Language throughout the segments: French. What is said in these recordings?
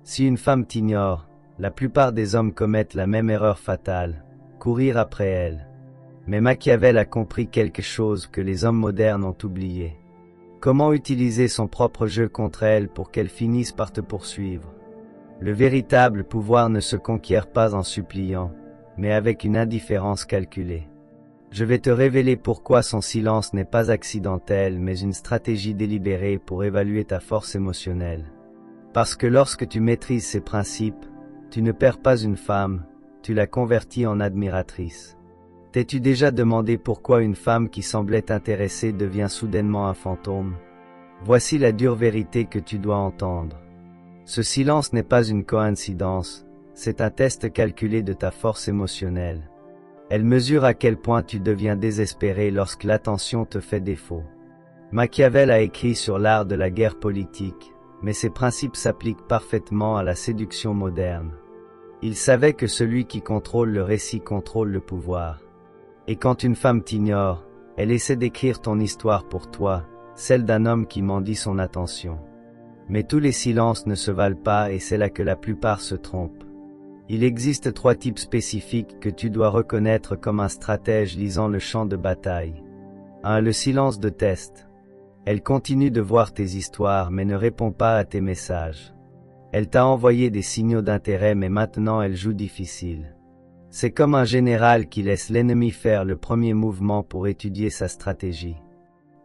Si une femme t'ignore, la plupart des hommes commettent la même erreur fatale, courir après elle. Mais Machiavel a compris quelque chose que les hommes modernes ont oublié. Comment utiliser son propre jeu contre elle pour qu'elle finisse par te poursuivre. Le véritable pouvoir ne se conquiert pas en suppliant, mais avec une indifférence calculée. Je vais te révéler pourquoi son silence n'est pas accidentel mais une stratégie délibérée pour évaluer ta force émotionnelle. Parce que lorsque tu maîtrises ces principes, tu ne perds pas une femme, tu la convertis en admiratrice. T'es-tu déjà demandé pourquoi une femme qui semblait intéressée devient soudainement un fantôme? Voici la dure vérité que tu dois entendre. Ce silence n'est pas une coïncidence, c'est un test calculé de ta force émotionnelle. Elle mesure à quel point tu deviens désespéré lorsque l'attention te fait défaut. Machiavel a écrit sur l'art de la guerre politique, mais ses principes s'appliquent parfaitement à la séduction moderne. Il savait que celui qui contrôle le récit contrôle le pouvoir. Et quand une femme t'ignore, elle essaie d'écrire ton histoire pour toi, celle d'un homme qui mendie son attention. Mais tous les silences ne se valent pas et c'est là que la plupart se trompent. Il existe 3 types spécifiques que tu dois reconnaître comme un stratège lisant le champ de bataille. 1. Le silence de test. Elle continue de voir tes histoires mais ne répond pas à tes messages. Elle t'a envoyé des signaux d'intérêt mais maintenant elle joue difficile. C'est comme un général qui laisse l'ennemi faire le premier mouvement pour étudier sa stratégie.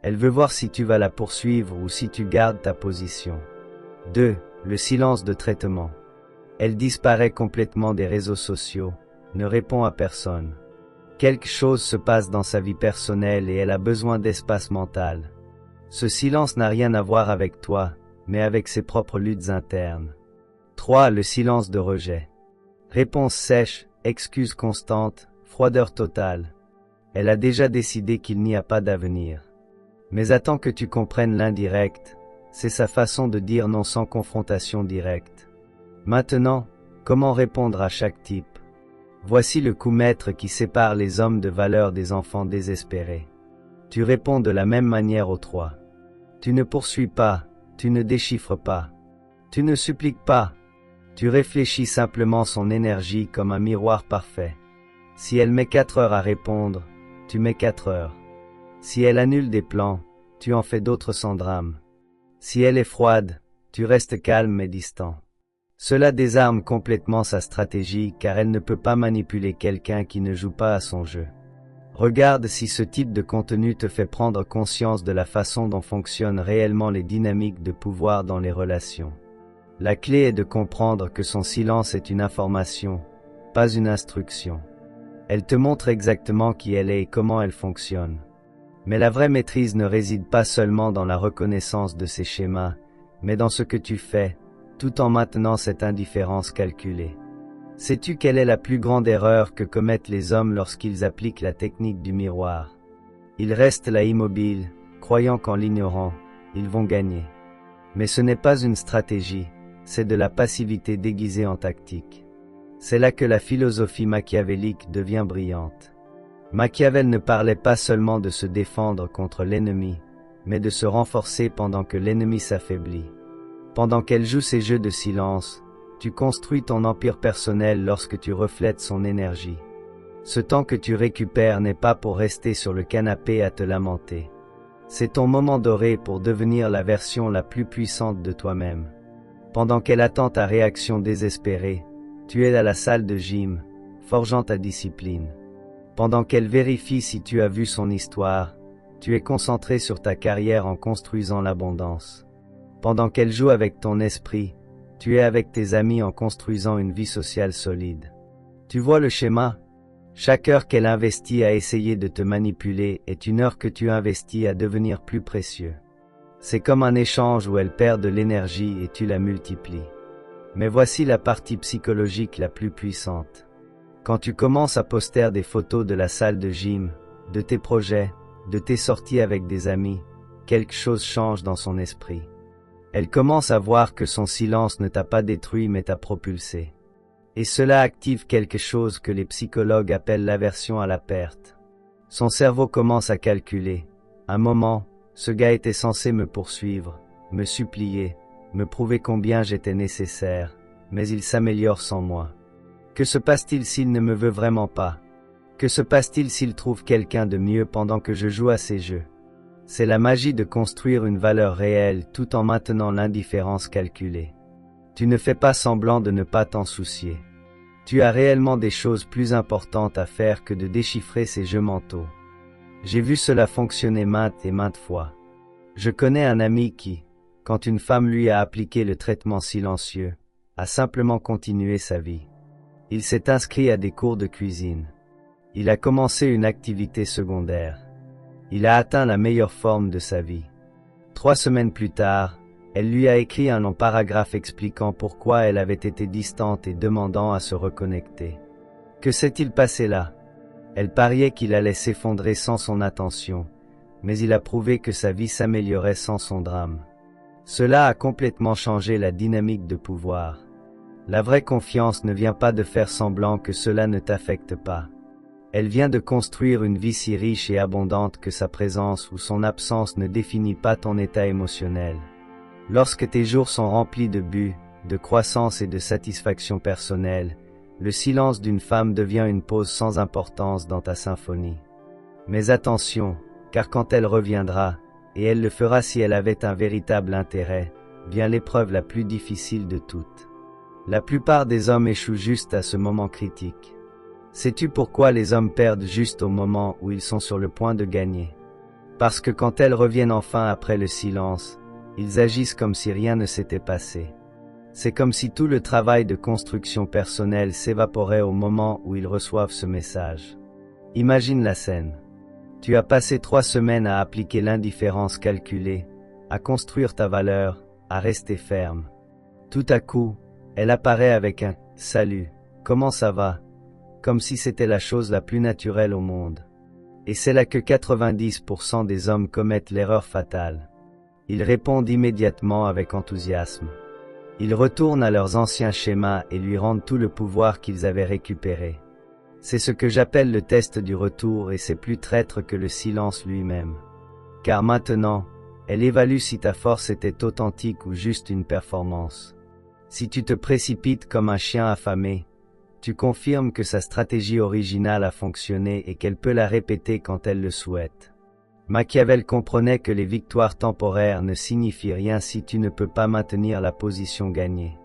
Elle veut voir si tu vas la poursuivre ou si tu gardes ta position. 2. Le silence de traitement. Elle disparaît complètement des réseaux sociaux, ne répond à personne. Quelque chose se passe dans sa vie personnelle et elle a besoin d'espace mental. Ce silence n'a rien à voir avec toi, mais avec ses propres luttes internes. 3. Le silence de rejet. Réponse sèche, excuse constante, froideur totale. Elle a déjà décidé qu'il n'y a pas d'avenir. Mais attends que tu comprennes l'indirect, c'est sa façon de dire non sans confrontation directe. Maintenant, comment répondre à chaque type? Voici le coup maître qui sépare les hommes de valeur des enfants désespérés. Tu réponds de la même manière aux 3. Tu ne poursuis pas, tu ne déchiffres pas. Tu ne suppliques pas. Tu réfléchis simplement son énergie comme un miroir parfait. Si elle met 4 heures à répondre, tu mets 4 heures. Si elle annule des plans, tu en fais d'autres sans drame. Si elle est froide, tu restes calme et distant. Cela désarme complètement sa stratégie car elle ne peut pas manipuler quelqu'un qui ne joue pas à son jeu. Regarde si ce type de contenu te fait prendre conscience de la façon dont fonctionnent réellement les dynamiques de pouvoir dans les relations. La clé est de comprendre que son silence est une information, pas une instruction. Elle te montre exactement qui elle est et comment elle fonctionne. Mais la vraie maîtrise ne réside pas seulement dans la reconnaissance de ces schémas, mais dans ce que tu fais, tout en maintenant cette indifférence calculée. Sais-tu quelle est la plus grande erreur que commettent les hommes lorsqu'ils appliquent la technique du miroir? Ils restent là immobiles, croyant qu'en l'ignorant, ils vont gagner. Mais ce n'est pas une stratégie, c'est de la passivité déguisée en tactique. C'est là que la philosophie machiavélique devient brillante. Machiavel ne parlait pas seulement de se défendre contre l'ennemi, mais de se renforcer pendant que l'ennemi s'affaiblit. Pendant qu'elle joue ses jeux de silence, tu construis ton empire personnel lorsque tu reflètes son énergie. Ce temps que tu récupères n'est pas pour rester sur le canapé à te lamenter. C'est ton moment doré pour devenir la version la plus puissante de toi-même. Pendant qu'elle attend ta réaction désespérée, tu es à la salle de gym, forgeant ta discipline. Pendant qu'elle vérifie si tu as vu son histoire, tu es concentré sur ta carrière en construisant l'abondance. Pendant qu'elle joue avec ton esprit, tu es avec tes amis en construisant une vie sociale solide. Tu vois le schéma? Chaque heure qu'elle investit à essayer de te manipuler est une heure que tu investis à devenir plus précieux. C'est comme un échange où elle perd de l'énergie et tu la multiplies. Mais voici la partie psychologique la plus puissante. Quand tu commences à poster des photos de la salle de gym, de tes projets, de tes sorties avec des amis, quelque chose change dans son esprit. Elle commence à voir que son silence ne t'a pas détruit mais t'a propulsé. Et cela active quelque chose que les psychologues appellent l'aversion à la perte. Son cerveau commence à calculer. Un moment, ce gars était censé me poursuivre, me supplier, me prouver combien j'étais nécessaire, mais il s'améliore sans moi. Que se passe-t-il s'il ne me veut vraiment pas? Que se passe-t-il s'il trouve quelqu'un de mieux pendant que je joue à ces jeux? C'est la magie de construire une valeur réelle tout en maintenant l'indifférence calculée. Tu ne fais pas semblant de ne pas t'en soucier. Tu as réellement des choses plus importantes à faire que de déchiffrer ces jeux mentaux. J'ai vu cela fonctionner maintes et maintes fois. Je connais un ami qui, quand une femme lui a appliqué le traitement silencieux, a simplement continué sa vie. Il s'est inscrit à des cours de cuisine. Il a commencé une activité secondaire. Il a atteint la meilleure forme de sa vie. 3 semaines plus tard, elle lui a écrit un long paragraphe expliquant pourquoi elle avait été distante et demandant à se reconnecter. Que s'est-il passé là? Elle pariait qu'il allait s'effondrer sans son attention, mais il a prouvé que sa vie s'améliorait sans son drame. Cela a complètement changé la dynamique de pouvoir. La vraie confiance ne vient pas de faire semblant que cela ne t'affecte pas. Elle vient de construire une vie si riche et abondante que sa présence ou son absence ne définit pas ton état émotionnel. Lorsque tes jours sont remplis de buts, de croissance et de satisfaction personnelle, le silence d'une femme devient une pause sans importance dans ta symphonie. Mais attention, car quand elle reviendra, et elle le fera si elle avait un véritable intérêt, vient l'épreuve la plus difficile de toutes. La plupart des hommes échouent juste à ce moment critique. Sais-tu pourquoi les hommes perdent juste au moment où ils sont sur le point de gagner? Parce que quand elles reviennent enfin après le silence, ils agissent comme si rien ne s'était passé. C'est comme si tout le travail de construction personnelle s'évaporait au moment où ils reçoivent ce message. Imagine la scène. Tu as passé 3 semaines à appliquer l'indifférence calculée, à construire ta valeur, à rester ferme. Tout à coup, elle apparaît avec un « Salut, comment ça va ?» comme si c'était la chose la plus naturelle au monde. Et c'est là que 90% des hommes commettent l'erreur fatale. Ils répondent immédiatement avec enthousiasme. Ils retournent à leurs anciens schémas et lui rendent tout le pouvoir qu'ils avaient récupéré. C'est ce que j'appelle le test du retour et c'est plus traître que le silence lui-même. Car maintenant, elle évalue si ta force était authentique ou juste une performance. Si tu te précipites comme un chien affamé, tu confirmes que sa stratégie originale a fonctionné et qu'elle peut la répéter quand elle le souhaite. Machiavel comprenait que les victoires temporaires ne signifient rien si tu ne peux pas maintenir la position gagnée.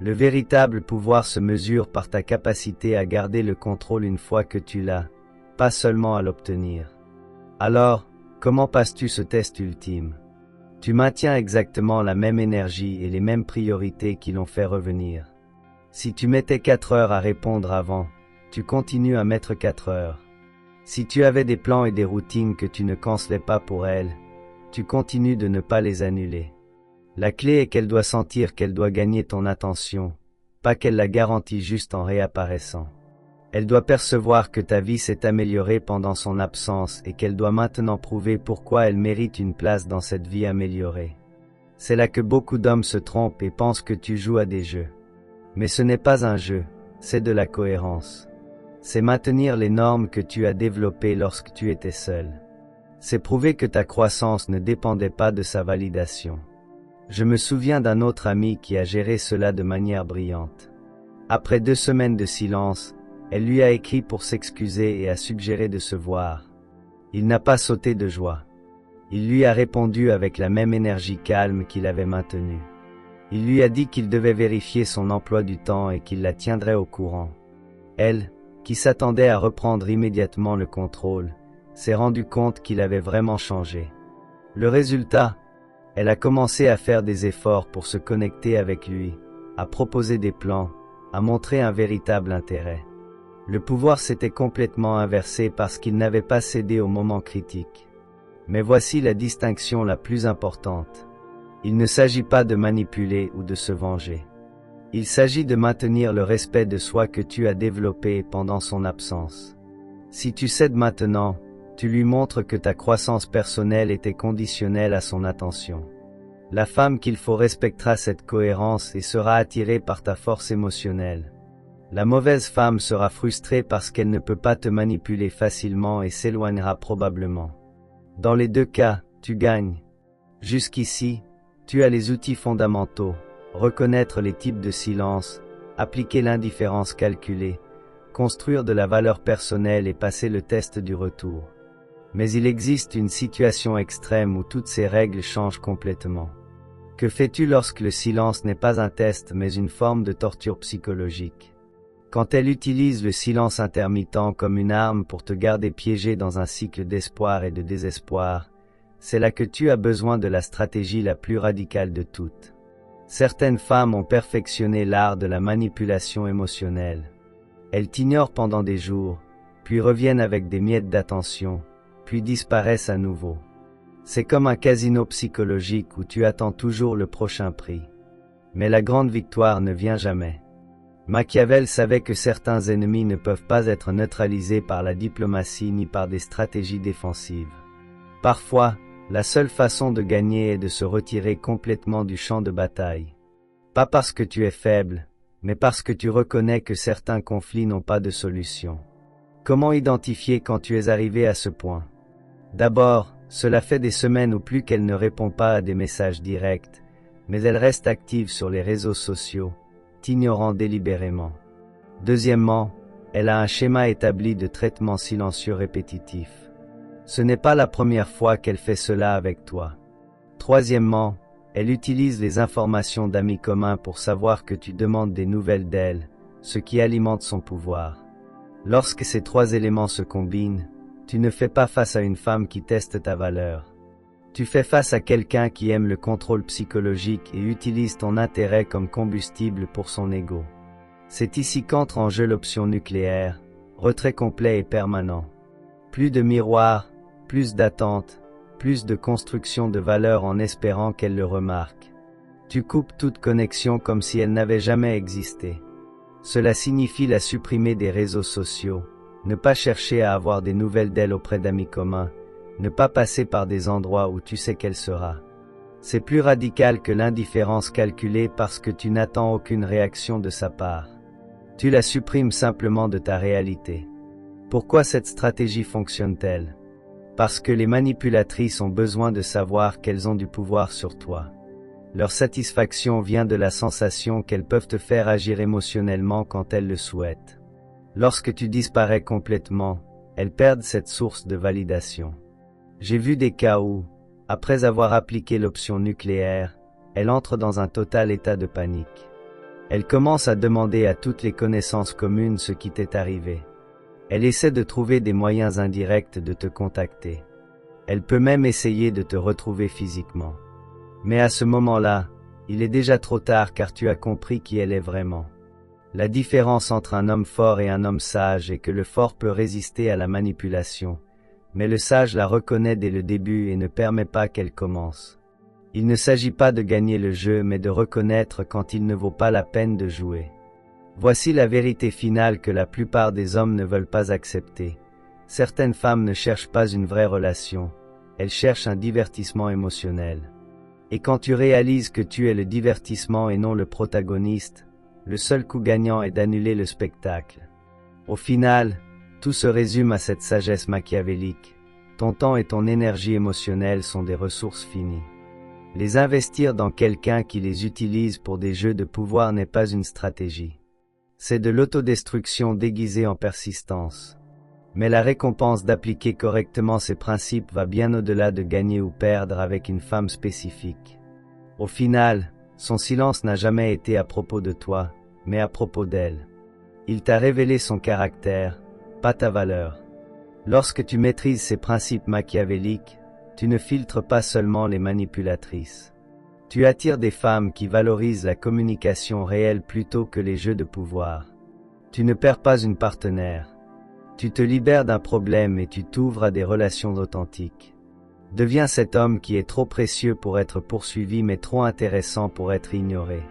Le véritable pouvoir se mesure par ta capacité à garder le contrôle une fois que tu l'as, pas seulement à l'obtenir. Alors, comment passes-tu ce test ultime? Tu maintiens exactement la même énergie et les mêmes priorités qui l'ont fait revenir. Si tu mettais 4 heures à répondre avant, tu continues à mettre 4 heures. Si tu avais des plans et des routines que tu ne cancellais pas pour elle, tu continues de ne pas les annuler. La clé est qu'elle doit sentir qu'elle doit gagner ton attention, pas qu'elle la garantit juste en réapparaissant. Elle doit percevoir que ta vie s'est améliorée pendant son absence et qu'elle doit maintenant prouver pourquoi elle mérite une place dans cette vie améliorée. C'est là que beaucoup d'hommes se trompent et pensent que tu joues à des jeux. Mais ce n'est pas un jeu, c'est de la cohérence. C'est maintenir les normes que tu as développées lorsque tu étais seul. C'est prouver que ta croissance ne dépendait pas de sa validation. Je me souviens d'un autre ami qui a géré cela de manière brillante. Après 2 semaines de silence, elle lui a écrit pour s'excuser et a suggéré de se voir. Il n'a pas sauté de joie. Il lui a répondu avec la même énergie calme qu'il avait maintenue. Il lui a dit qu'il devait vérifier son emploi du temps et qu'il la tiendrait au courant. Elle, qui s'attendait à reprendre immédiatement le contrôle, s'est rendue compte qu'il avait vraiment changé. Le résultat, elle a commencé à faire des efforts pour se connecter avec lui, à proposer des plans, à montrer un véritable intérêt. Le pouvoir s'était complètement inversé parce qu'il n'avait pas cédé au moment critique. Mais voici la distinction la plus importante. Il ne s'agit pas de manipuler ou de se venger. Il s'agit de maintenir le respect de soi que tu as développé pendant son absence. Si tu cèdes maintenant, tu lui montres que ta croissance personnelle était conditionnelle à son attention. La femme qu'il faut respectera cette cohérence et sera attirée par ta force émotionnelle. La mauvaise femme sera frustrée parce qu'elle ne peut pas te manipuler facilement et s'éloignera probablement. Dans les 2 cas, tu gagnes. Jusqu'ici, tu as les outils fondamentaux, reconnaître les types de silence, appliquer l'indifférence calculée, construire de la valeur personnelle et passer le test du retour. Mais il existe une situation extrême où toutes ces règles changent complètement. Que fais-tu lorsque le silence n'est pas un test mais une forme de torture psychologique? Quand elle utilise le silence intermittent comme une arme pour te garder piégé dans un cycle d'espoir et de désespoir, c'est là que tu as besoin de la stratégie la plus radicale de toutes. Certaines femmes ont perfectionné l'art de la manipulation émotionnelle. Elles t'ignorent pendant des jours, puis reviennent avec des miettes d'attention, puis disparaissent à nouveau. C'est comme un casino psychologique où tu attends toujours le prochain prix. Mais la grande victoire ne vient jamais. Machiavel savait que certains ennemis ne peuvent pas être neutralisés par la diplomatie ni par des stratégies défensives. Parfois, la seule façon de gagner est de se retirer complètement du champ de bataille. Pas parce que tu es faible, mais parce que tu reconnais que certains conflits n'ont pas de solution. Comment identifier quand tu es arrivé à ce point? D'abord, cela fait des semaines ou plus qu'elle ne répond pas à des messages directs, mais elle reste active sur les réseaux sociaux, t'ignorant délibérément. Deuxièmement, elle a un schéma établi de traitement silencieux répétitif. Ce n'est pas la première fois qu'elle fait cela avec toi. Troisièmement, elle utilise les informations d'amis communs pour savoir que tu demandes des nouvelles d'elle, ce qui alimente son pouvoir. Lorsque ces trois éléments se combinent, tu ne fais pas face à une femme qui teste ta valeur. Tu fais face à quelqu'un qui aime le contrôle psychologique et utilise ton intérêt comme combustible pour son ego. C'est ici qu'entre en jeu l'option nucléaire, retrait complet et permanent. Plus de miroirs, plus d'attente, plus de construction de valeur en espérant qu'elle le remarque. Tu coupes toute connexion comme si elle n'avait jamais existé. Cela signifie la supprimer des réseaux sociaux, ne pas chercher à avoir des nouvelles d'elle auprès d'amis communs, ne pas passer par des endroits où tu sais qu'elle sera. C'est plus radical que l'indifférence calculée parce que tu n'attends aucune réaction de sa part. Tu la supprimes simplement de ta réalité. Pourquoi cette stratégie fonctionne-t-elle? Parce que les manipulatrices ont besoin de savoir qu'elles ont du pouvoir sur toi. Leur satisfaction vient de la sensation qu'elles peuvent te faire agir émotionnellement quand elles le souhaitent. Lorsque tu disparais complètement, elles perdent cette source de validation. J'ai vu des cas où, après avoir appliqué l'option nucléaire, elle entre dans un total état de panique. Elle commence à demander à toutes les connaissances communes ce qui t'est arrivé. Elle essaie de trouver des moyens indirects de te contacter. Elle peut même essayer de te retrouver physiquement. Mais à ce moment-là, il est déjà trop tard car tu as compris qui elle est vraiment. La différence entre un homme fort et un homme sage est que le fort peut résister à la manipulation, mais le sage la reconnaît dès le début et ne permet pas qu'elle commence. Il ne s'agit pas de gagner le jeu mais de reconnaître quand il ne vaut pas la peine de jouer. Voici la vérité finale que la plupart des hommes ne veulent pas accepter. Certaines femmes ne cherchent pas une vraie relation, elles cherchent un divertissement émotionnel. Et quand tu réalises que tu es le divertissement et non le protagoniste, le seul coup gagnant est d'annuler le spectacle. Au final, tout se résume à cette sagesse machiavélique. Ton temps et ton énergie émotionnelle sont des ressources finies. Les investir dans quelqu'un qui les utilise pour des jeux de pouvoir n'est pas une stratégie. C'est de l'autodestruction déguisée en persistance. Mais la récompense d'appliquer correctement ces principes va bien au-delà de gagner ou perdre avec une femme spécifique. Au final, son silence n'a jamais été à propos de toi, mais à propos d'elle. Il t'a révélé son caractère, pas ta valeur. Lorsque tu maîtrises ces principes machiavéliques, tu ne filtres pas seulement les manipulatrices. Tu attires des femmes qui valorisent la communication réelle plutôt que les jeux de pouvoir. Tu ne perds pas une partenaire. Tu te libères d'un problème et tu t'ouvres à des relations authentiques. Deviens cet homme qui est trop précieux pour être poursuivi mais trop intéressant pour être ignoré.